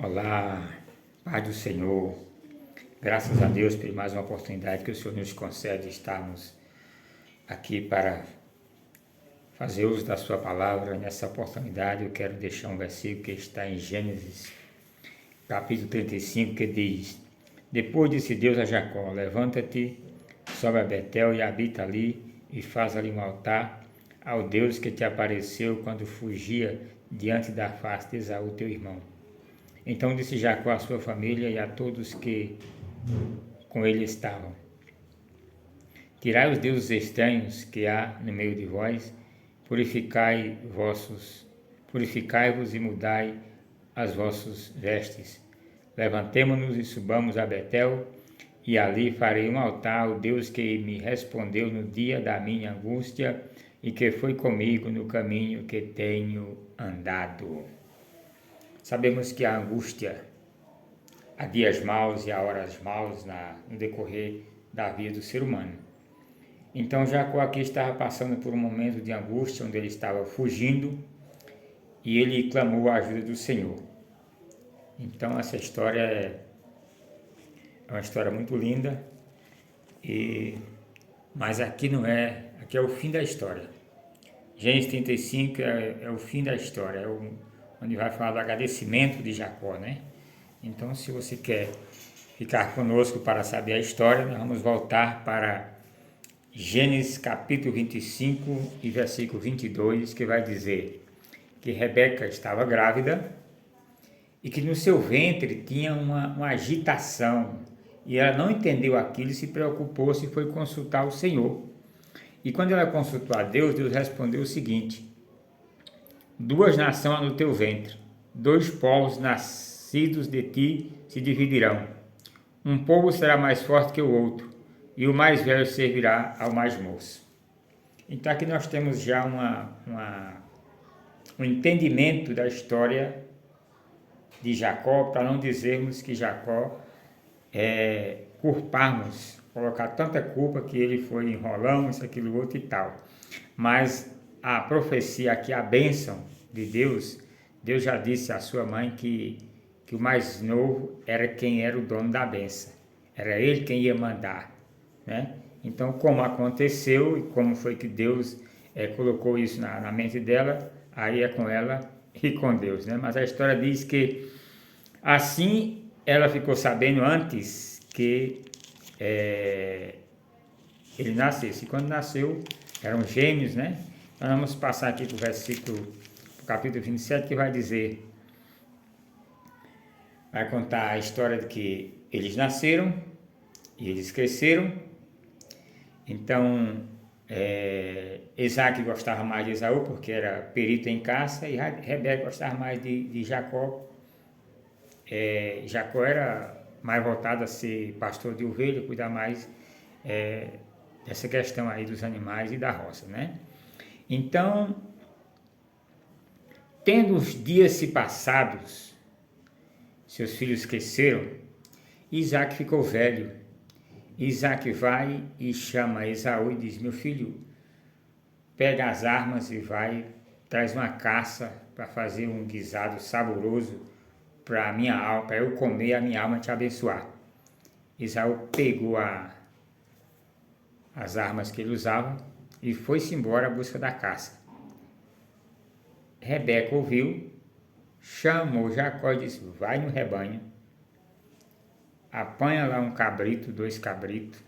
Olá, Pai do Senhor, graças a Deus por mais uma oportunidade que o Senhor nos concede de estarmos aqui para fazer uso da Sua palavra. Nessa oportunidade eu quero deixar um versículo que está em Gênesis, capítulo 35, que diz: Depois disse Deus a Jacó: Levanta-te, sobe a Betel e habita ali, e faz ali um altar ao Deus que te apareceu quando fugia diante da face de Esaú teu irmão. Então disse Jacó à sua família e a todos que com ele estavam: Tirai os deuses estranhos que há no meio de vós, purificai-vos e mudai as vossas vestes. Levantemo-nos e subamos a Betel, e ali farei um altar ao Deus que me respondeu no dia da minha angústia e que foi comigo no caminho que tenho andado. Sabemos que a angústia, há dias maus e há horas maus no decorrer da vida do ser humano. Então Jacó aqui estava passando por um momento de angústia, onde ele estava fugindo, e ele clamou a ajuda do Senhor. Então essa história é uma história muito linda, mas aqui não é, aqui é o fim da história. Gênesis 35 é o fim da história, onde vai falar do agradecimento de Jacó, né? Então, se você quer ficar conosco para saber a história, nós vamos voltar para Gênesis capítulo 25 e versículo 22, que vai dizer que Rebeca estava grávida e que no seu ventre tinha uma agitação, e ela não entendeu aquilo, se preocupou e foi consultar o Senhor. E quando ela consultou a Deus, Deus respondeu o seguinte: Duas nações há no teu ventre, dois povos nascidos de ti se dividirão. Um povo será mais forte que o outro, e o mais velho servirá ao mais moço. Então aqui nós temos já um entendimento da história de Jacó, para não dizermos que Jacó culparmos, colocar tanta culpa que ele foi enrolando, isso, aquilo, outro e tal. Mas a profecia aqui, a bênção de Deus, Deus já disse à sua mãe que o mais novo era quem era o dono da bênção, era ele quem ia mandar, né? Então, como aconteceu e como foi que Deus colocou isso na mente dela, aí é com ela e com Deus, né? Mas a história diz que assim ela ficou sabendo antes que ele nascesse. E quando nasceu, eram gêmeos, né? Nós vamos passar aqui para o versículo, capítulo 27, que vai dizer, vai contar a história de que eles nasceram e eles cresceram. Então, Isaac gostava mais de Esaú, porque era perito em caça, e Rebeca gostava mais de Jacó. Jacó era mais voltado a ser pastor de ovelha, cuidar mais dessa questão aí dos animais e da roça, né? Então, tendo os dias se passados, seus filhos cresceram, Isaac ficou velho. Isaac vai e chama Esaú e diz: meu filho, pega as armas e vai, traz uma caça para fazer um guisado saboroso para minha alma, para eu comer, a minha alma te abençoar. Esaú pegou as armas que ele usava e foi-se embora à busca da caça. Rebeca ouviu, chamou Jacó e disse: vai no rebanho, apanha lá um cabrito, 2 cabritos,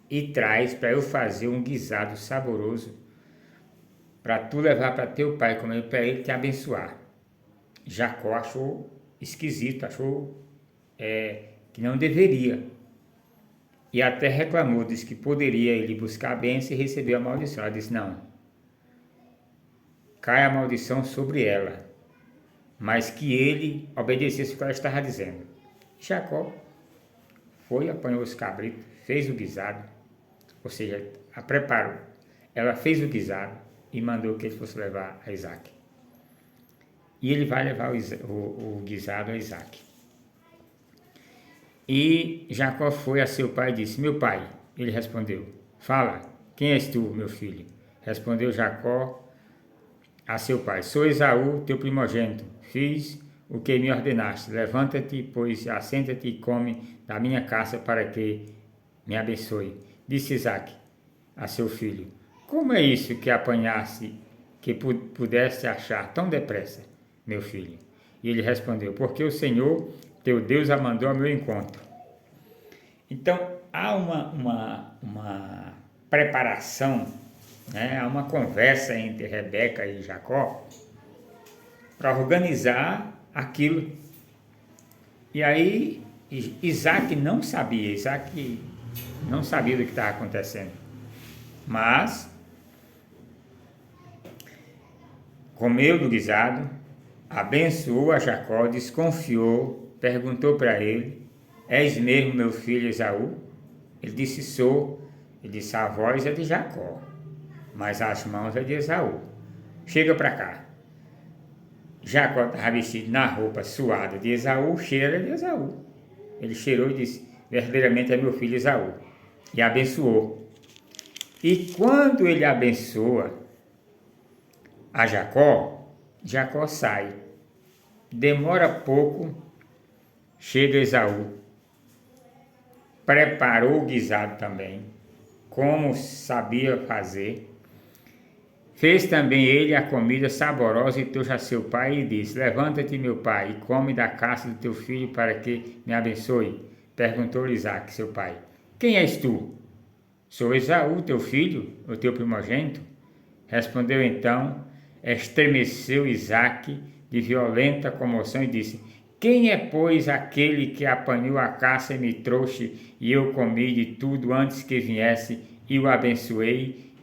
e traz para eu fazer um guisado saboroso para tu levar para teu pai comer, para ele te abençoar. Jacó achou esquisito, achou que não deveria, e até reclamou, disse que poderia ele buscar a bênção e receber a maldição. Ela disse: não, cai a maldição sobre ela, mas que ele obedecesse o que ela estava dizendo. Jacó foi, apanhou os cabritos, fez o guisado, ou seja, a preparou. Ela fez o guisado e mandou que ele fosse levar a Isaac. E ele vai levar o guisado a Isaac. E Jacó foi a seu pai e disse: meu pai. Ele respondeu: fala, quem és tu, meu filho? Respondeu Jacó a seu pai: sou Esaú, teu primogênito. Fiz o que me ordenaste. Levanta-te, pois, assenta-te e come da minha casa para que me abençoe. Disse Isaque a seu filho: como é isso que apanhaste, que pudeste achar tão depressa, meu filho? E ele respondeu: porque o Senhor, teu Deus, a mandou ao meu encontro. Então, há uma preparação, né? Há uma conversa entre Rebeca e Jacó para organizar aquilo. E aí, Isaac não sabia do que estava acontecendo. Mas comeu do guisado, abençoou a Jacó, desconfiou, perguntou para ele: és mesmo meu filho Esaú? Ele disse: sou. Ele disse: a voz é de Jacó, mas as mãos é de Esaú. Chega para cá. Jacó estava vestido na roupa suada de Esaú, o cheiro era de Esaú. Ele cheirou e disse: verdadeiramente é meu filho Esaú. E abençoou. E quando ele abençoa a Jacó, Jacó sai. Demora pouco, chega Esaú. Preparou o guisado também, como sabia fazer. Fez também ele a comida saborosa e trouxe a seu pai e disse: levanta-te, meu pai, e come da caça do teu filho para que me abençoe. Perguntou-lhe Isaque, seu pai: quem és tu? Sou Esaú, teu filho, o teu primogênito? Respondeu então, estremeceu Isaque de violenta comoção e disse: quem é, pois, aquele que apanhou a caça e me trouxe, e eu comi de tudo antes que viesse, e o abençoei,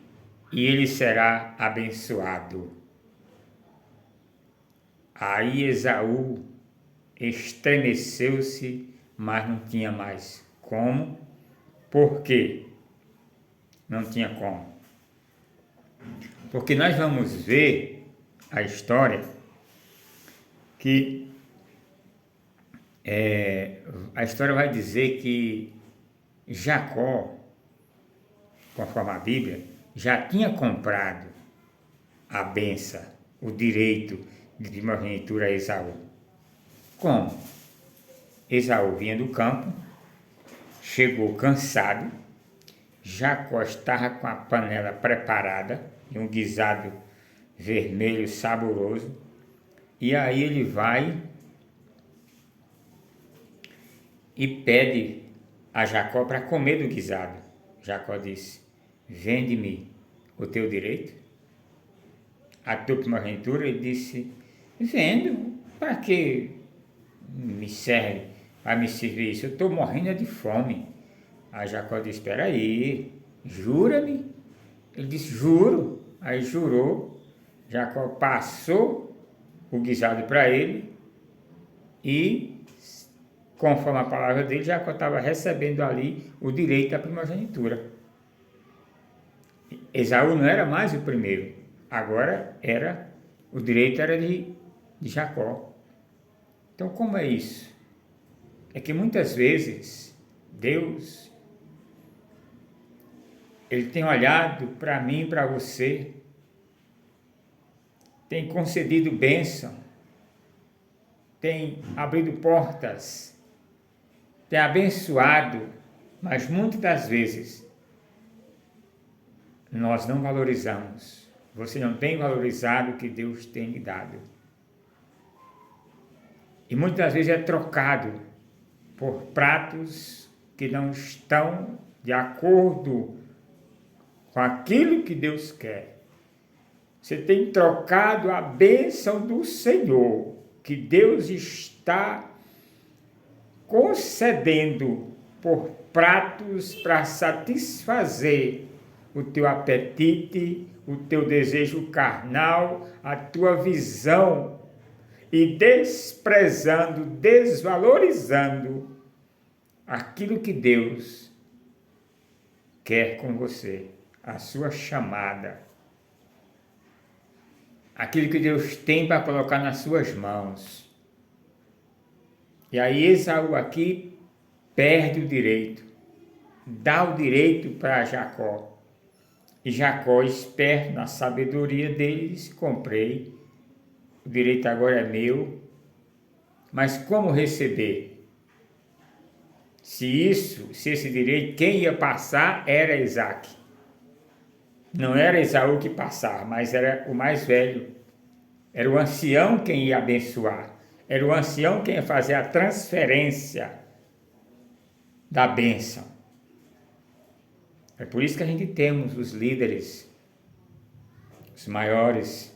e ele será abençoado. Aí Esaú estremeceu-se, mas não tinha mais como. Por quê? Não tinha como. Porque nós vamos ver a história que a história vai dizer que Jacó, conforme a Bíblia, já tinha comprado a benção, o direito de primogenitura a Esaú. Como? Esaú vinha do campo, chegou cansado, Jacó estava com a panela preparada, e um guisado vermelho saboroso, e aí ele vai e pede a Jacó para comer do guisado. Jacó disse: vende-me o teu direito, a tua primogenitura. Ele disse: vendo, para que me serve, vai me servir isso? Eu estou morrendo de fome. Aí Jacó disse: espera aí, jura-me. Ele disse: juro. Aí jurou. Jacó passou o guisado para ele e, conforme a palavra dele, Jacó estava recebendo ali o direito da primogenitura. Esaú não era mais o primeiro, agora o direito era de Jacó. Então, como é isso? É que muitas vezes Deus, Ele tem olhado para mim e para você, tem concedido bênção, tem abrido portas, tem abençoado, mas muitas das vezes nós não valorizamos. Você não tem valorizado o que Deus tem lhe dado. E muitas vezes é trocado por pratos que não estão de acordo com aquilo que Deus quer. Você tem trocado a bênção do Senhor, que Deus está concedendo, por pratos para satisfazer o teu apetite, o teu desejo carnal, a tua visão, e desprezando, desvalorizando aquilo que Deus quer com você, a sua chamada, aquilo que Deus tem para colocar nas suas mãos. E aí Esaú aqui perde o direito, dá o direito para Jacó. E Jacó, esperto na sabedoria dele, disse: comprei, o direito agora é meu, Mas como receber? Se esse direito, quem ia passar era Isaac. Não era Esaú que passava, mas era o mais velho. Era o ancião quem ia abençoar. Era o ancião quem ia fazer a transferência da bênção. É por isso que a gente temos os líderes, os maiores,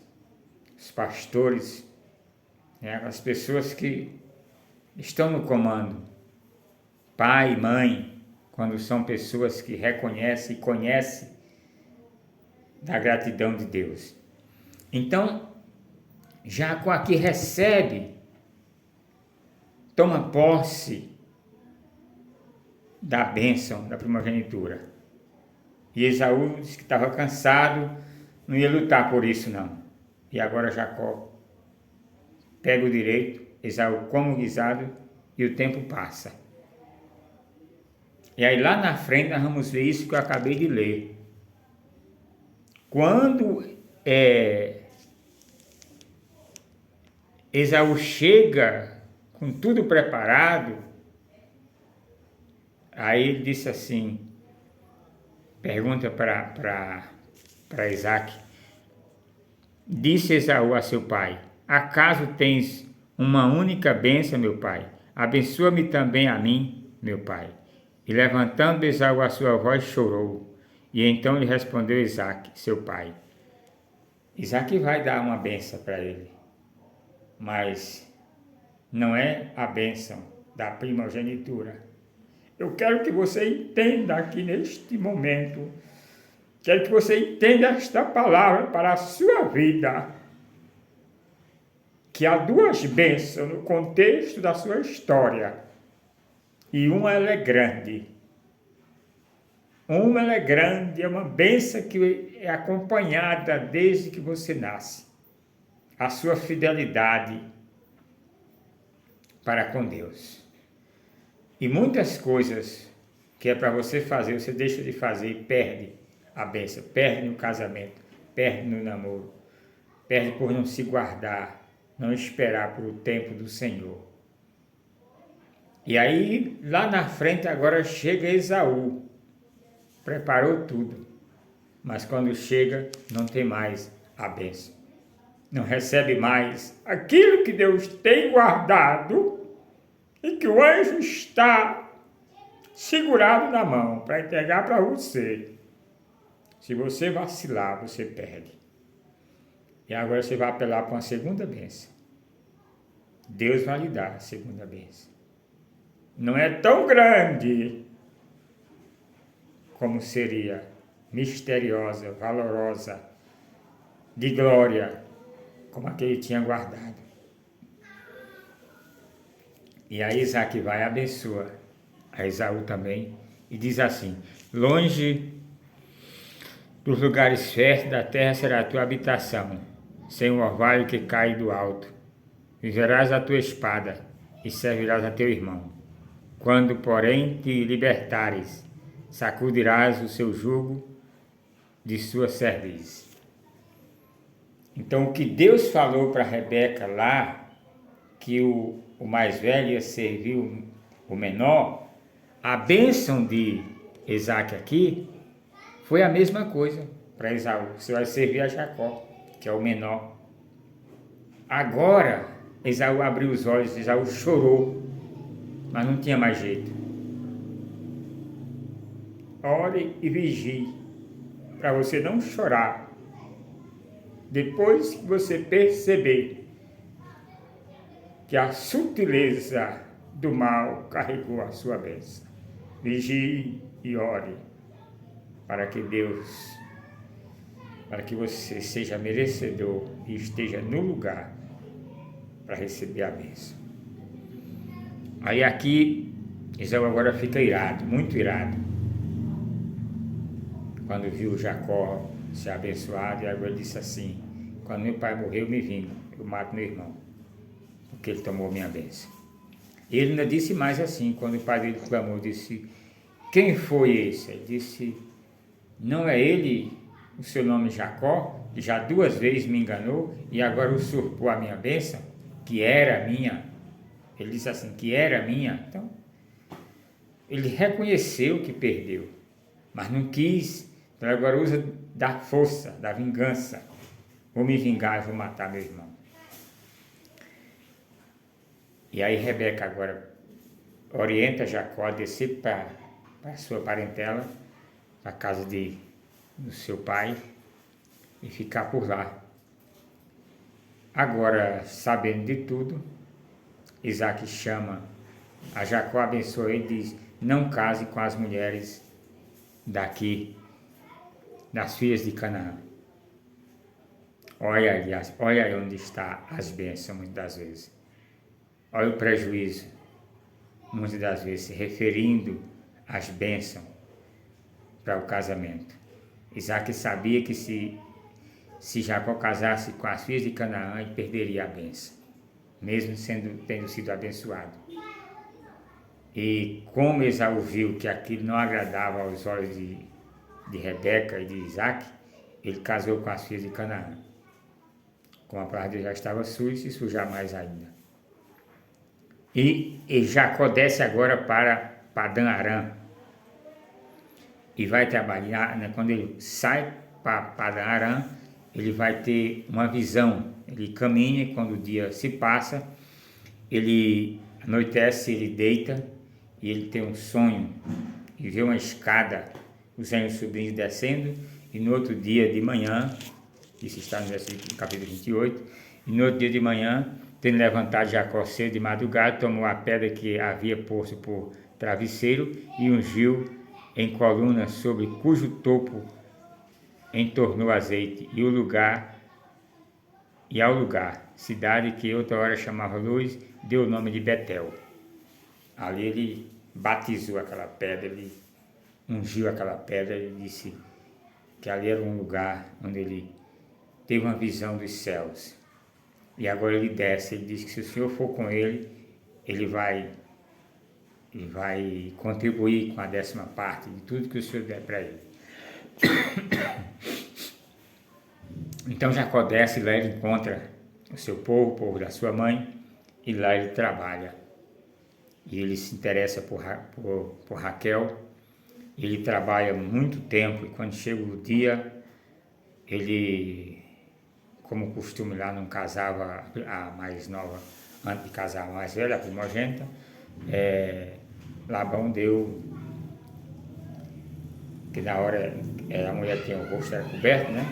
os pastores, né? As pessoas que estão no comando, pai e mãe, quando são pessoas que reconhecem e conhecem da gratidão de Deus. Então, Jacó aqui recebe, toma posse da bênção da primogenitura. E Esaú disse que estava cansado, não ia lutar por isso não. E agora Jacó pega o direito, Esaú come o guisado e o tempo passa. E aí lá na frente nós vamos ver isso que eu acabei de ler. Quando Esaú chega com tudo preparado, aí ele disse assim, pergunta para Isaac, disse Esaú a seu pai, acaso tens uma única bênção, meu pai? Abençoa-me também a mim, meu pai. E levantando Esaú a sua voz, chorou. E então lhe respondeu Isaac, seu pai. Isaac vai dar uma bênção para ele, mas não é a bênção da primogenitura. Eu quero que você entenda aqui neste momento, quero que você entenda esta palavra para a sua vida, que há duas bênçãos no contexto da sua história, e uma ela é grande. Uma ela é grande, é uma bênção que é acompanhada desde que você nasce. A sua fidelidade para com Deus. E muitas coisas que é para você fazer, você deixa de fazer e perde a bênção. Perde no casamento, perde no namoro, perde por não se guardar, não esperar por o tempo do Senhor. E aí, lá na frente agora chega Esaú. Preparou tudo, mas quando chega não tem mais a bênção. Não recebe mais aquilo que Deus tem guardado e que o anjo está segurado na mão para entregar para você. Se você vacilar, você perde. E agora você vai apelar para uma segunda bênção. Deus vai lhe dar a segunda bênção. Não é tão grande como seria misteriosa, valorosa, de glória, como a que ele tinha guardado. E aí Isaac vai e abençoa a Esaú também, e diz assim, longe dos lugares férteis da terra será a tua habitação, sem o orvalho que cai do alto. Viverás a tua espada, e servirás a teu irmão. Quando, porém, te libertares, sacudirás o seu jugo de sua cerviz. Então, o que Deus falou para Rebeca lá, que o mais velho ia servir o menor, a bênção de Isaac aqui foi a mesma coisa para Esaú. Você vai servir a Jacó, que é o menor. Agora, Esaú abriu os olhos, Esaú chorou, mas não tinha mais jeito. Ore e vigie, para você não chorar. Depois que você perceber que a sutileza do mal carregou a sua bênção. Vigie e ore para que Deus, para que você seja merecedor e esteja no lugar para receber a bênção. Aí aqui, Esaú agora fica irado, muito irado. Quando viu Jacó ser abençoado, e agora disse assim, quando meu pai morreu, eu me vingo, eu mato meu irmão, porque ele tomou minha bênção. Ele ainda disse mais assim, quando o pai dele clamou, disse, quem foi esse? Ele disse, não é ele o seu nome Jacó, que já 2 vezes me enganou e agora usurpou a minha bênção, que era minha. Ele disse assim, que era minha. Então, ele reconheceu que perdeu, mas não quis. Então agora usa da força, da vingança. Vou me vingar, vou matar meu irmão. E aí Rebeca agora orienta Jacó a descer para a sua parentela, para a casa do seu pai, e ficar por lá. Agora, sabendo de tudo, Isaac chama a Jacó, abençoa ele e diz, não case com as mulheres daqui, das filhas de Canaã. Olha aí onde está as bênçãos, muitas das vezes. Olha o prejuízo, muitas das vezes, se referindo às bênçãos para o casamento. Isaac sabia que se Jacó casasse com as filhas de Canaã, ele perderia a bênção, mesmo tendo sido abençoado. E como Esaú viu que aquilo não agradava aos olhos de Rebeca e de Isaac, ele casou com as filhas de Canaã. Como a palavra de Deus já estava suja, se sujar mais ainda. E Jacó desce agora para Padã Arã. E vai trabalhar, né? Quando ele sai para Padã Arã, ele vai ter uma visão. Ele caminha e quando o dia se passa, ele anoitece, ele deita e ele tem um sonho e vê uma escada, os anjos subindo e descendo, e no outro dia de manhã, isso está no versículo capítulo 28, e no outro dia de manhã, tendo levantado Jacó cedo de madrugada, tomou a pedra que havia posto por travesseiro e ungiu em coluna sobre cujo topo entornou azeite, e ao lugar, cidade que outra hora chamava Luz, deu o nome de Betel. Ali ele batizou aquela pedra, ele ungiu aquela pedra e disse que ali era um lugar onde ele teve uma visão dos céus. E agora ele desce, ele diz que se o Senhor for com ele, ele vai contribuir com a 10ª parte de tudo que o Senhor der para ele. Então Jacó desce e lá ele encontra o seu povo, o povo da sua mãe, e lá ele trabalha. E ele se interessa por Raquel, ele trabalha muito tempo, e quando chega o dia, ele, como costume lá, não casava a mais nova, antes de casar a mais velha, a primogênita, Labão deu, que na hora a mulher tinha o rosto era coberto, né,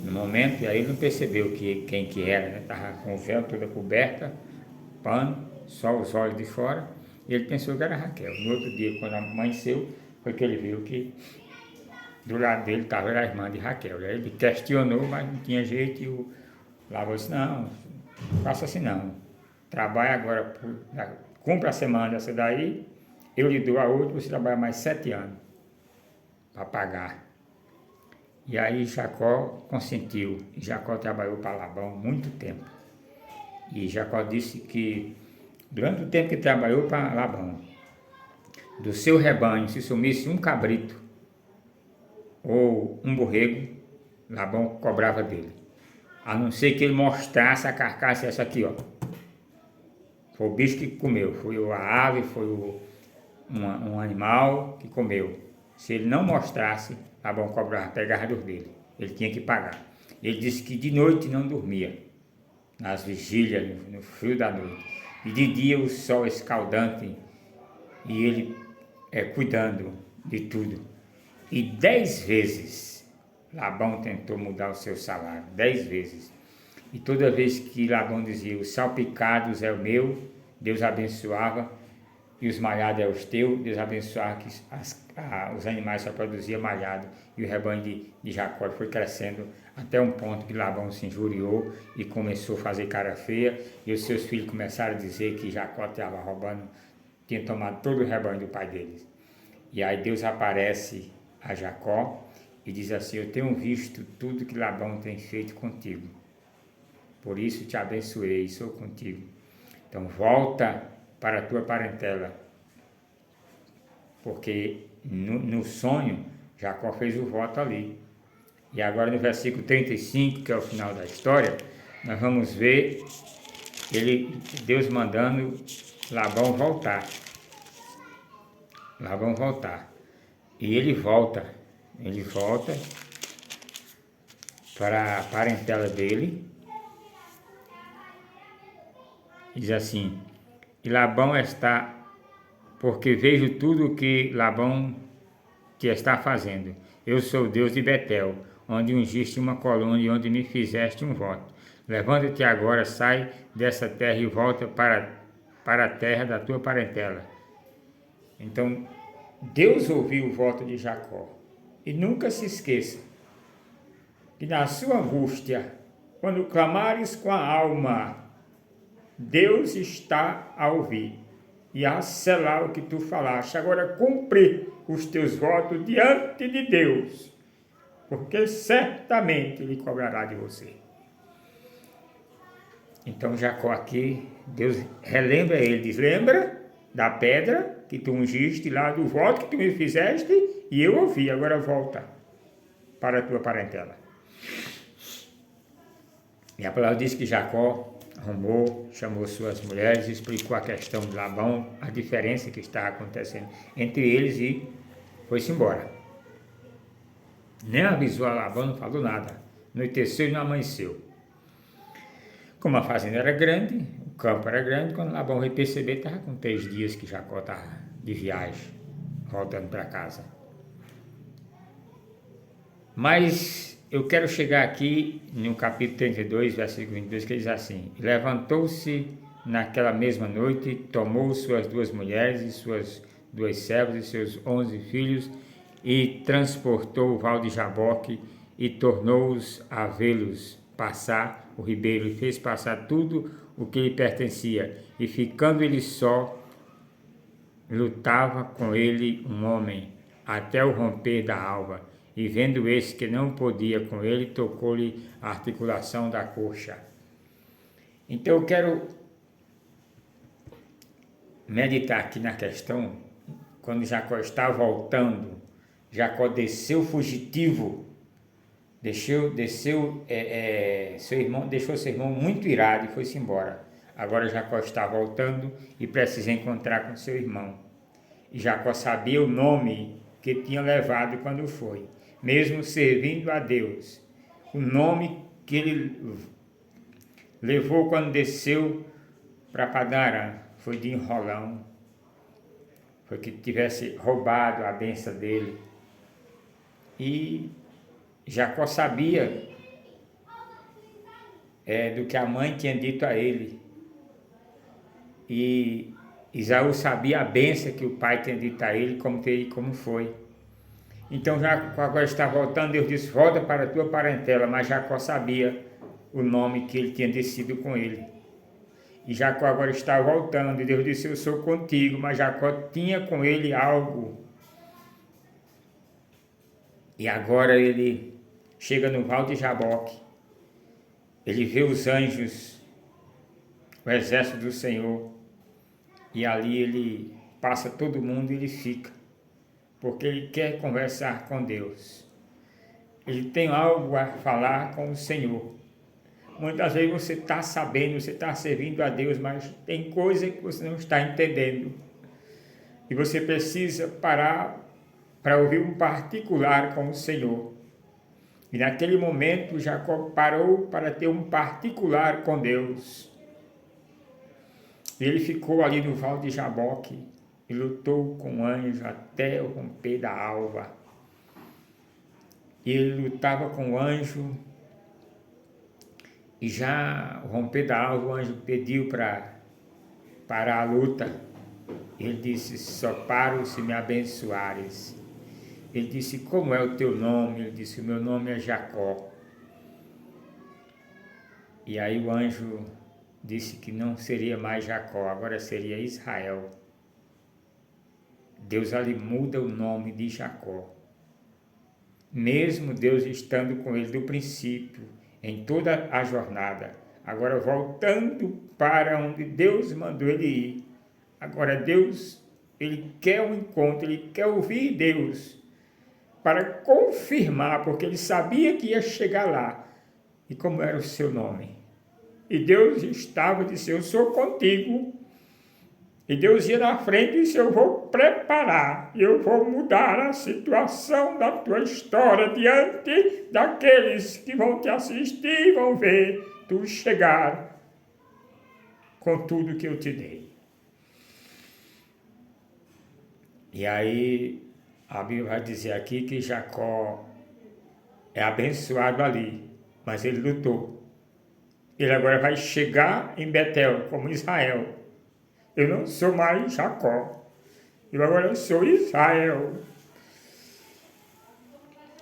no momento, e aí ele não percebeu quem que era, né, estava com o véu toda coberta, pano, só os olhos de fora, e ele pensou que era Raquel. No outro dia, quando amanheceu, foi que ele viu que do lado dele estava a irmã de Raquel. Aí ele questionou, mas não tinha jeito, e o Labão disse, não faça assim não, trabalha agora, cumpra a semana dessa daí, eu lhe dou a outra, você trabalha mais 7 anos para pagar. E aí Jacó consentiu, e Jacó trabalhou para Labão muito tempo. E Jacó disse que durante o tempo que trabalhou para Labão, do seu rebanho, se sumisse um cabrito ou um borrego, Labão cobrava dele. A não ser que ele mostrasse a carcaça, essa aqui, ó. Foi o bicho que comeu, foi a ave, foi um animal que comeu. Se ele não mostrasse, Labão cobrava, pegava dos dele. Ele tinha que pagar. Ele disse que de noite não dormia, nas vigílias, no frio da noite. E de dia o sol escaldante, e ele cuidando de tudo. E 10 vezes Labão tentou mudar o seu salário, 10 vezes. E toda vez que Labão dizia, os salpicados é o meu, Deus abençoava, e os malhados é os teus, Deus abençoava que os animais só produziam malhado, e o rebanho de Jacó foi crescendo até um ponto que Labão se injuriou e começou a fazer cara feia, e os seus filhos começaram a dizer que Jacó estava roubando, tinha tomado todo o rebanho do pai deles. E aí Deus aparece a Jacó e diz assim, eu tenho visto tudo que Labão tem feito contigo, por isso te abençoei e sou contigo. Então volta para a tua parentela, porque no sonho Jacó fez o voto ali. E agora no versículo 35, que é o final da história, nós vamos ver Deus mandando Labão voltar. Labão voltar. E ele volta para a parentela dele. Diz assim: e Labão está, porque vejo tudo o que Labão te está fazendo. Eu sou o Deus de Betel, onde ungiste uma coluna e onde me fizeste um voto. Levanta-te agora, sai dessa terra e volta para a terra da tua parentela. Então, Deus ouviu o voto de Jacó. E nunca se esqueça que na sua angústia, quando clamares com a alma, Deus está a ouvir e a selar o que tu falaste. Agora cumpre os teus votos diante de Deus, porque certamente Ele cobrará de você. Então Jacó aqui, Deus relembra ele, diz: lembra da pedra que tu ungiste lá, do voto que tu me fizeste, e eu ouvi, agora volta para a tua parentela. E a palavra diz que Jacó arrumou, chamou suas mulheres, explicou a questão de Labão, a diferença que estava acontecendo entre eles e foi-se embora. Nem avisou a Labão, não falou nada. Anoiteceu e não amanheceu. Como a fazenda era grande, o campo era grande, quando Labão veio perceber, estava com 3 dias que Jacó estava de viagem, voltando para casa. Mas eu quero chegar aqui no capítulo 32, versículo 22, que diz assim: levantou-se naquela mesma noite, tomou suas 2 mulheres e suas 2 servas e seus 11 filhos e transportou o val de Jaboque e tornou-os a vê-los passar o ribeiro e fez passar tudo o que lhe pertencia, e ficando ele só, lutava com ele um homem até o romper da alva, e vendo esse que não podia com ele, tocou-lhe a articulação da coxa. Então eu quero meditar aqui na questão, quando Jacó está voltando, Jacó desceu fugitivo, seu irmão, deixou seu irmão muito irado e foi-se embora. Agora Jacó está voltando e precisa encontrar com seu irmão. E Jacó sabia o nome que tinha levado quando foi, mesmo servindo a Deus. O nome que ele levou quando desceu para Padarã foi de Enrolão, foi que tivesse roubado a bênção dele. E Jacó sabia do que a mãe tinha dito a ele. E Esaú sabia a bênção que o pai tinha dito a ele, como foi. Então Jacó agora está voltando, Deus disse: volta para a tua parentela, mas Jacó sabia o nome que ele tinha descido com ele. E Jacó agora está voltando, e Deus disse: eu sou contigo, mas Jacó tinha com ele algo. E agora ele chega no val de Jaboque, ele vê os anjos, o exército do Senhor, e ali ele passa todo mundo e ele fica, porque ele quer conversar com Deus. Ele tem algo a falar com o Senhor. Muitas vezes você está sabendo, você está servindo a Deus, mas tem coisa que você não está entendendo. E você precisa parar para ouvir um particular com o Senhor. E naquele momento Jacó parou para ter um particular com Deus. Ele ficou ali no val de Jaboque e lutou com o anjo até o romper da alva. E ele lutava com o anjo, e já o romper da alva, o anjo pediu para parar a luta. Ele disse: só paro se me abençoares. Ele disse: como é o teu nome? Ele disse: o meu nome é Jacó. E aí o anjo disse que não seria mais Jacó, agora seria Israel. Deus ali muda o nome de Jacó. Mesmo Deus estando com ele do princípio, em toda a jornada, agora voltando para onde Deus mandou ele ir. Agora Deus, ele quer um encontro, ele quer ouvir Deus, para confirmar, porque ele sabia que ia chegar lá. E como era o seu nome? E Deus estava e disse, eu sou contigo. E Deus ia na frente e disse, eu vou preparar, eu vou mudar a situação da tua história diante daqueles que vão te assistir e vão ver tu chegar com tudo que eu te dei. E aí a Bíblia vai dizer aqui que Jacó é abençoado ali, mas ele lutou. Ele agora vai chegar em Betel como Israel. Eu não sou mais Jacó, eu agora sou Israel.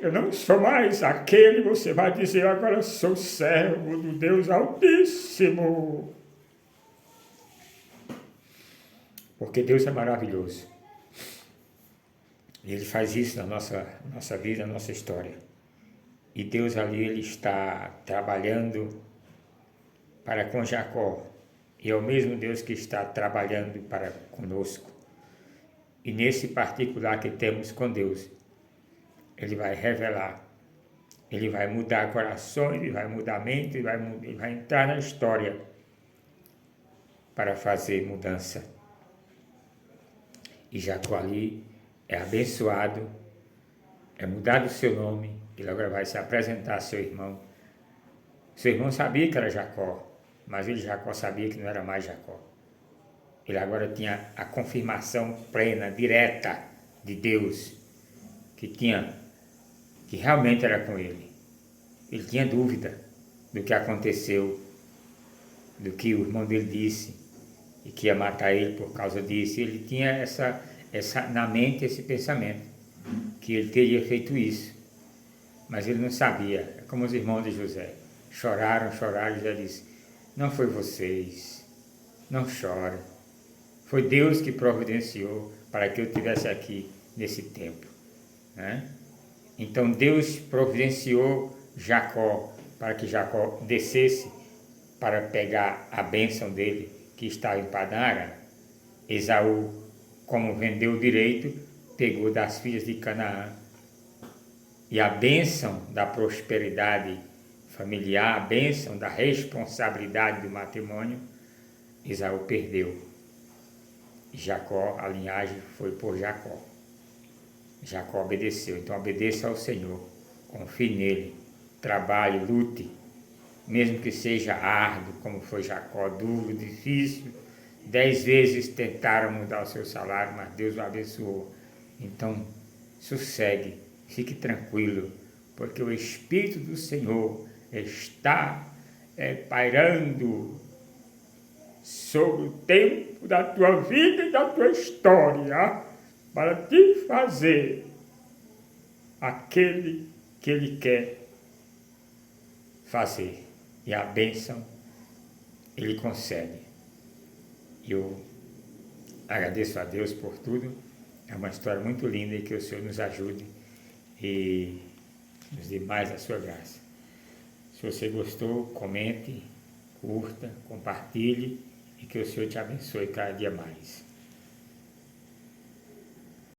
Eu não sou mais aquele, você vai dizer, eu agora sou servo do Deus Altíssimo. Porque Deus é maravilhoso. E Ele faz isso na nossa vida, na nossa história. E Deus ali, Ele está trabalhando para com Jacó. E é o mesmo Deus que está trabalhando para conosco. E nesse particular que temos com Deus, Ele vai revelar, Ele vai mudar corações, Ele vai mudar a mente, Ele vai entrar na história para fazer mudança. E Jacó ali é abençoado, é mudado o seu nome, ele agora vai se apresentar a seu irmão. Seu irmão sabia que era Jacó, mas Jacó sabia que não era mais Jacó. Ele agora tinha a confirmação plena, direta de Deus, que realmente era com ele. Ele tinha dúvida do que aconteceu, do que o irmão dele disse, e que ia matar ele por causa disso. Ele tinha essa na mente esse pensamento, que ele teria feito isso, mas ele não sabia. É como os irmãos de José, choraram, e José disse, não foi vocês, não chora, foi Deus que providenciou para que eu estivesse aqui nesse tempo, né? Então Deus providenciou Jacó para que Jacó descesse para pegar a bênção dele que estava em Padã Arã. Esaú, como vendeu o direito, pegou das filhas de Canaã. E a bênção da prosperidade familiar, a bênção da responsabilidade do matrimônio, Esaú perdeu. Jacó, a linhagem foi por Jacó. Jacó obedeceu. Então obedeça ao Senhor, confie nele, trabalhe, lute, mesmo que seja árduo, como foi Jacó, duro, difícil. 10 vezes tentaram mudar o seu salário, mas Deus o abençoou. Então, sossegue, fique tranquilo, porque o Espírito do Senhor está pairando sobre o tempo da tua vida e da tua história, para te fazer aquele que Ele quer fazer. E a bênção Ele concede. Eu agradeço a Deus por tudo. É uma história muito linda e que o Senhor nos ajude e nos dê mais a sua graça. Se você gostou, comente, curta, compartilhe e que o Senhor te abençoe cada dia mais.